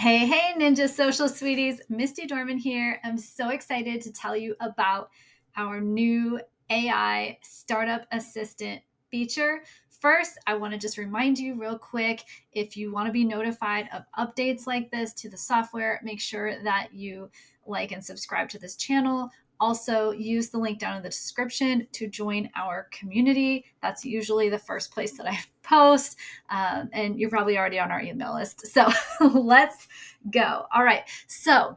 Hey, Ninja Social Sweeties, Misty Dorman here. I'm so excited to tell you about our new AI startup assistant feature. First, I want to just remind you real quick, if you want to be notified of updates like this to the software, make sure that you like and subscribe to this channel. Also, use the link down in the description to join our community. That's usually the first place that I post, and you're probably already on our email list. So let's go. All right. So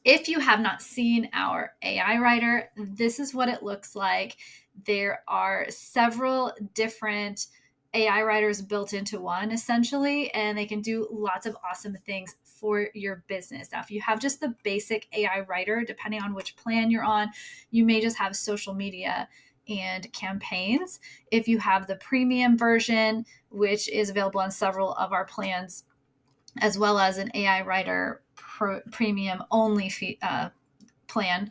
if you have not seen our AI writer, this is what it looks like. There are several different AI writers built into one, essentially, and they can do lots of awesome things for your business. Now, if you have just the basic AI writer, depending on which plan you're on, you may just have social media and campaigns. If you have the premium version, which is available on several of our plans, as well as an AI writer premium only plan,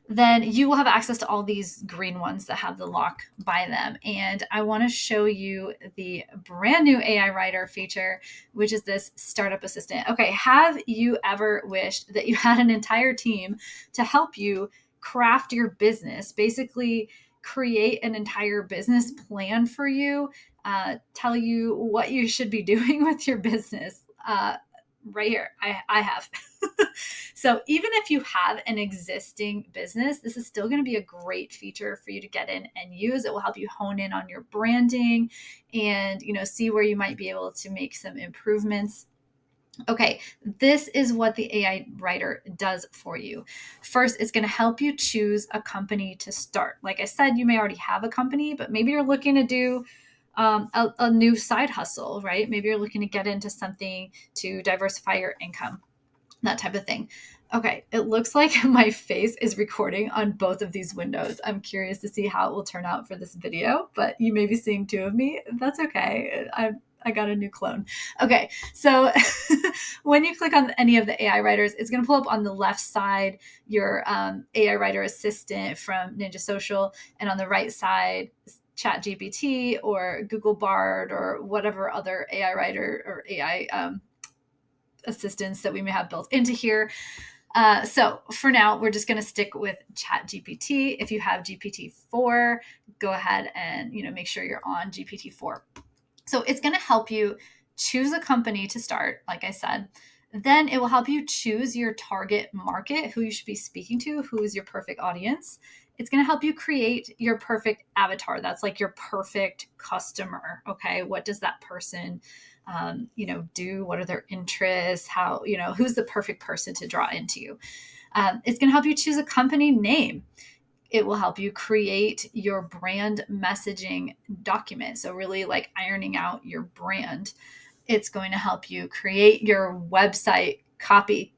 then you will have access to all these green ones that have the lock by them. And I want to show you the brand new AI writer feature, which is this startup assistant. Okay, have you ever wished that you had an entire team to help you craft your business, basically create an entire business plan for you, tell you what you should be doing with your business? Right here, I have. So even if you have an existing business, this is still going to be a great feature for you to get in and use. It will help you hone in on your branding and, see where you might be able to make some improvements. Okay, this is what the AI writer does for you. First, it's going to help you choose a company to start. Like I said, you may already have a company, but maybe you're looking to do a new side hustle, right? Maybe you're looking to get into something to diversify your income, that type of thing. Okay, it looks like my face is recording on both of these windows. I'm curious to see how it will turn out for this video, but you may be seeing two of me. That's okay. I got a new clone. Okay, so when you click on any of the AI writers, it's going to pull up on the left side your AI writer assistant from Ninja Social, and on the right side, ChatGPT or Google Bard or whatever other AI writer or AI assistants that we may have built into here. So for now, we're just going to stick with ChatGPT. If you have GPT-4, go ahead and make sure you're on GPT-4. So it's going to help you choose a company to start, like I said. Then it will help you choose your target market, who you should be speaking to, who is your perfect audience. It's going to help you create your perfect avatar. That's like your perfect customer. Okay, what does that person do? What are their interests? How, who's the perfect person to draw into you? It's going to help you choose a company name. It will help you create your brand messaging document. So really like ironing out your brand. It's going to help you create your website copy.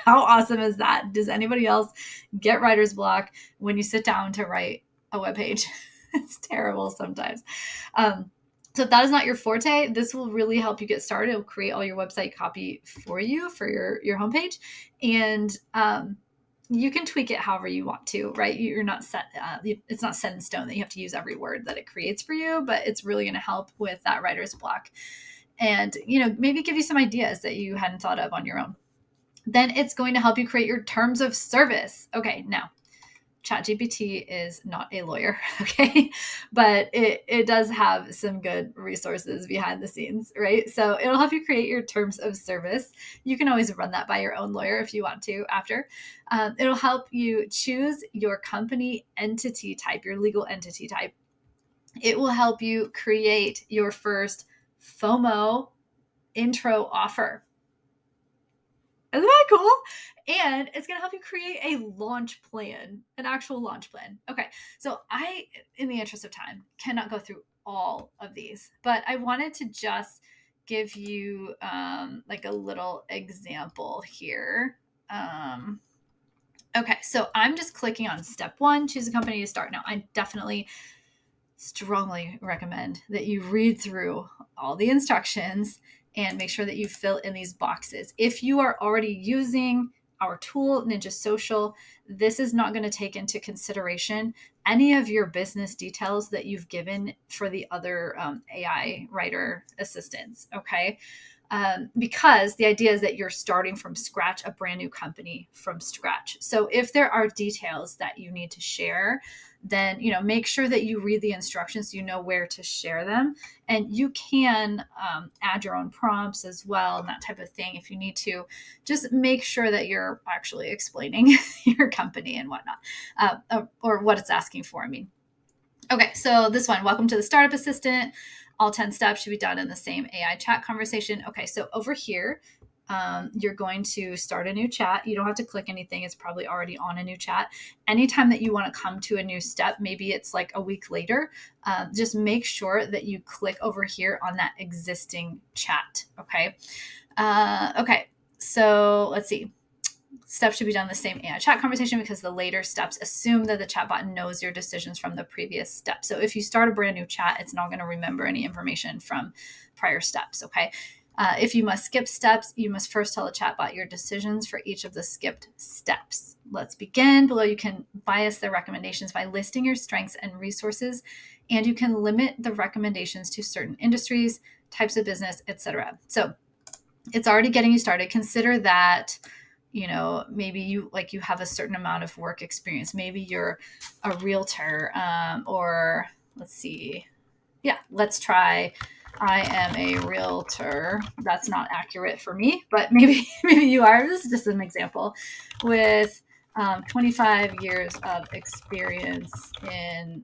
How awesome is that? Does anybody else get writer's block when you sit down to write a web page? It's terrible sometimes. So if that is not your forte, this will really help you get started. It'll create all your website copy for you for your homepage. And you can tweak it however you want to, right? You're not set. It's not set in stone that you have to use every word that it creates for you, but it's really going to help with that writer's block. And, maybe give you some ideas that you hadn't thought of on your own. Then it's going to help you create your terms of service. Okay, now ChatGPT is not a lawyer, okay? But it does have some good resources behind the scenes, right? So it'll help you create your terms of service. You can always run that by your own lawyer if you want to after. It'll help you choose your company entity type, your legal entity type. It will help you create your first FOMO intro offer. Isn't that cool? And it's going to help you create a launch plan, an actual launch plan. Okay. So I, in the interest of time, cannot go through all of these, but I wanted to just give you like a little example here. Okay. So I'm just clicking on step 1, choose a company to start. Now, I definitely strongly recommend that you read through all the instructions and make sure that you fill in these boxes. If you are already using our tool, Ninja Social, this is not going to take into consideration any of your business details that you've given for the other AI writer assistants. Okay. because the idea is that you're starting from scratch, a brand new company from scratch. So if there are details that you need to share, then make sure that you read the instructions so you know where to share them. And you can add your own prompts as well and that type of thing if you need to. Just make sure that you're actually explaining your company and whatnot, or what it's asking for. Okay, so this one, welcome to the Startup Assistant. All 10 steps should be done in the same AI chat conversation. Okay, so over here, you're going to start a new chat. You don't have to click anything. It's probably already on a new chat. Anytime that you want to come to a new step, maybe it's like a week later, just make sure that you click over here on that existing chat, okay? Okay, so let's see. Steps should be done in the same AI chat conversation because the later steps assume that the chatbot knows your decisions from the previous step. So if you start a brand new chat, it's not going to remember any information from prior steps, okay? If you must skip steps, you must first tell the chatbot your decisions for each of the skipped steps. Let's begin. Below, you can bias the recommendations by listing your strengths and resources, and you can limit the recommendations to certain industries, types of business, etc. So it's already getting you started. Consider that maybe you have a certain amount of work experience. Maybe you're a realtor, or let's see. Yeah, let's try. I am a realtor. That's not accurate for me, but maybe you are. This is just an example with 25 years of experience in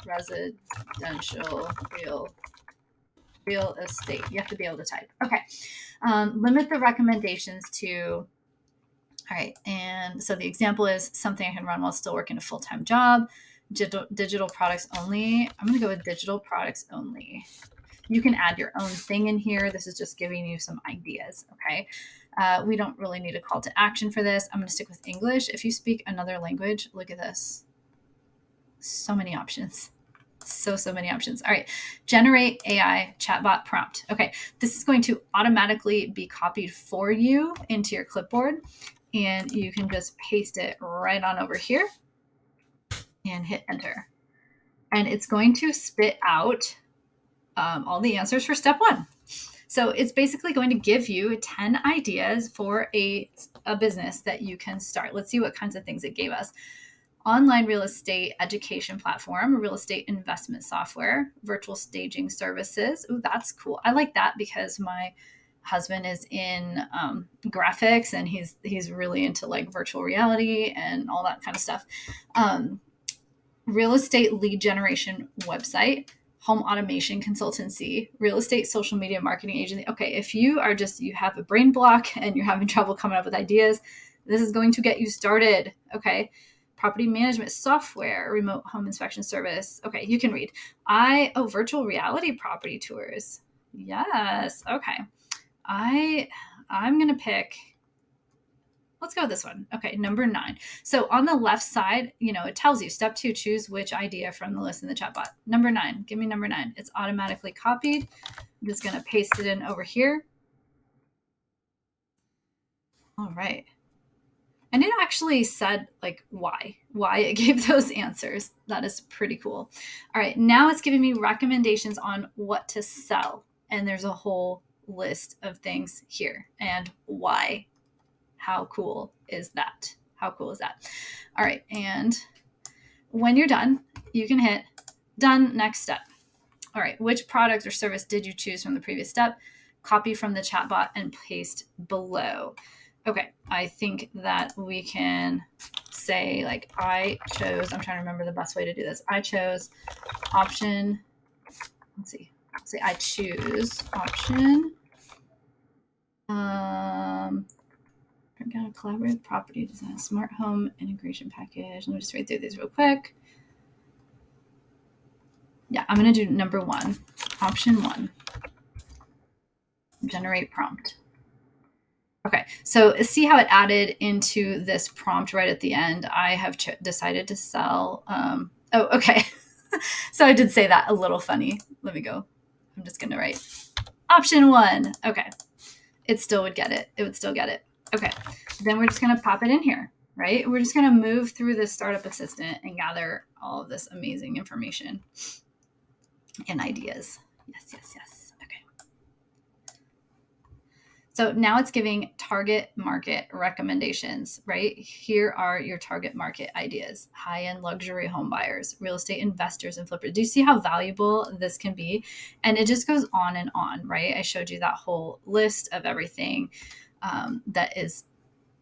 residential real estate. You have to be able to type. Okay. Limit the recommendations to. All right, and so the example is something I can run while still working a full-time job. Digital products only. I'm going to go with digital products only. You can add your own thing in here. This is just giving you some ideas, okay? We don't really need a call to action for this. I'm going to stick with English. If you speak another language, look at this. So many options. So many options. All right. Generate AI chatbot prompt. Okay. This is going to automatically be copied for you into your clipboard, and you can just paste it right on over here and hit enter. And it's going to spit out all the answers for step 1. So it's basically going to give you 10 ideas for a business that you can start. Let's see what kinds of things it gave us. Online real estate education platform, real estate investment software, virtual staging services. Ooh, that's cool. I like that because my husband is in graphics, and he's really into like virtual reality and all that kind of stuff. Real estate lead generation website, home automation consultancy, real estate social media marketing agency. Okay, if you have a brain block and you're having trouble coming up with ideas, this is going to get you started. Okay. Property management software, remote home inspection service. Okay, you can read. Virtual reality property tours. Yes. Okay. I'm going to pick, let's go with this one. Okay, number 9. So on the left side, it tells you step 2, choose which idea from the list in the chatbot. Number 9, give me number 9. It's automatically copied. I'm just going to paste it in over here. All right. And it actually said why it gave those answers. That is pretty cool. All right, now it's giving me recommendations on what to sell. And there's a whole list of things here and why. How cool is that? How cool is that? All right, and when you're done, you can hit done, next step. All right, which product or service did you choose from the previous step? Copy from the chatbot and paste below. Okay, I think that we can say I'm trying to remember the best way to do this. I chose option, let's see, I choose option, collaborative property design, smart home integration package. Let me just read through these real quick. Yeah, I'm going to do number 1, option 1, generate prompt. Okay, so see how it added into this prompt right at the end. I have decided to sell. Okay. So I did say that a little funny. Let me go. I'm just going to write option 1. Okay. It still would get it. It would still get it. Okay. Then we're just going to pop it in here, right? We're just going to move through this startup assistant and gather all of this amazing information and ideas. Yes. Okay. So now it's giving target market recommendations, right? Here are your target market ideas: high-end luxury home buyers, real estate investors, and flippers. Do you see how valuable this can be? And it just goes on, right? I showed you that whole list of everything that is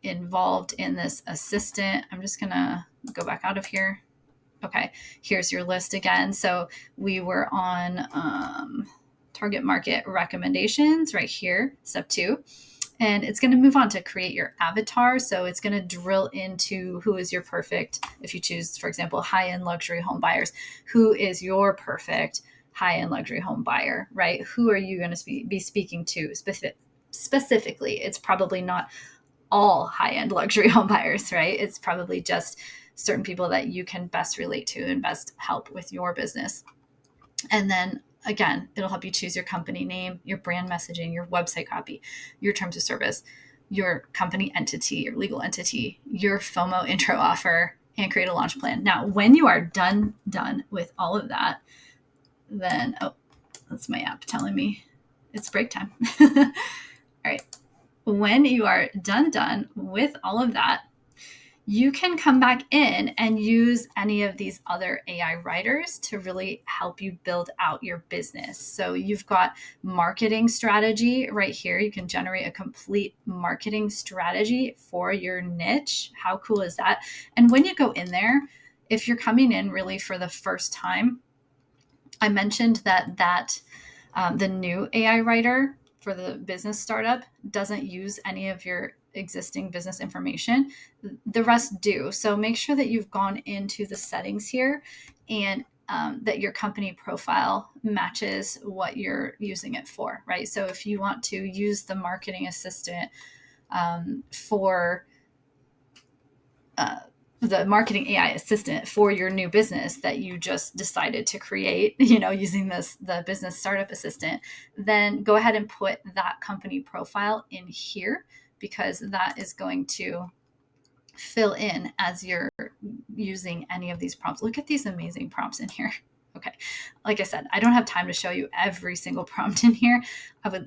involved in this assistant. I'm just going to go back out of here. Okay, here's your list again. So we were on target market recommendations right here, step 2. And it's going to move on to create your avatar. So it's going to drill into who is your perfect, if you choose, for example, high-end luxury home buyers, who is your perfect high-end luxury home buyer, right? Who are you going to be speaking to specifically? It's probably not all high-end luxury home buyers, right? It's probably just certain people that you can best relate to and best help with your business. And then again, it'll help you choose your company name, your brand messaging, your website copy, your terms of service, your company entity, your legal entity, your FOMO intro offer, and create a launch plan. Now, when you are done with all of that, then, oh, that's my app telling me it's break time. All right. When you are done with all of that, you can come back in and use any of these other AI writers to really help you build out your business. So you've got marketing strategy right here. You can generate a complete marketing strategy for your niche. How cool is that? And when you go in there, if you're coming in really for the first time, I mentioned that the new AI writer for the business startup doesn't use any of your existing business information. The rest do. So make sure that you've gone into the settings here and that your company profile matches what you're using it for, right? So if you want to use the marketing assistant for the marketing AI assistant for your new business that you just decided to create, using the business startup assistant, then go ahead and put that company profile in here, because that is going to fill in as you're using any of these prompts. Look at these amazing prompts in here. Okay. Like I said, I don't have time to show you every single prompt in here.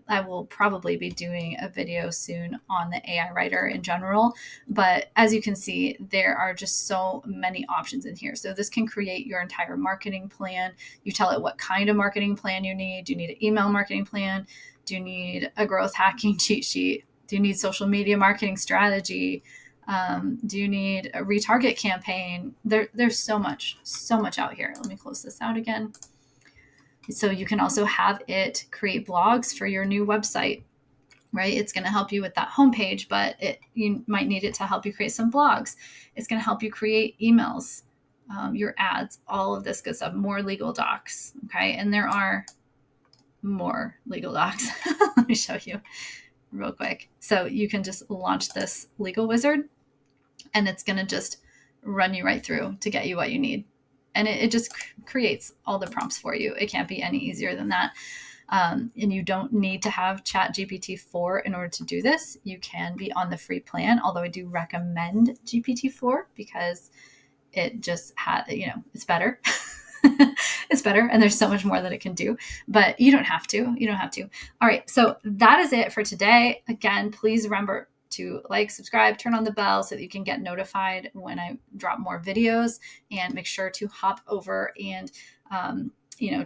I will probably be doing a video soon on the AI writer in general, but as you can see, there are just so many options in here. So this can create your entire marketing plan. You tell it what kind of marketing plan you need. Do you need an email marketing plan? Do you need a growth hacking cheat sheet? Do you need social media marketing strategy? Do you need a retarget campaign? There's so much out here. Let me close this out again. So you can also have it create blogs for your new website, right? It's going to help you with that homepage, but you might need it to help you create some blogs. It's going to help you create emails, your ads, all of this good stuff, more legal docs. Okay. And there are more legal docs. Let me show you real quick. So you can just launch this legal wizard and it's going to just run you right through to get you what you need. And it just creates all the prompts for you. It can't be any easier than that. And you don't need to have ChatGPT-4 in order to do this. You can be on the free plan, although I do recommend GPT-4 because it just it's better. It's better. And there's so much more that it can do, but you don't have to. All right. So that is it for today. Again, please remember to like, subscribe, turn on the bell so that you can get notified when I drop more videos, and make sure to hop over and,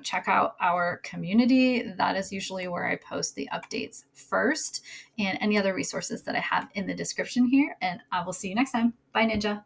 check out our community. That is usually where I post the updates first, and any other resources that I have in the description here. And I will see you next time. Bye, Ninja.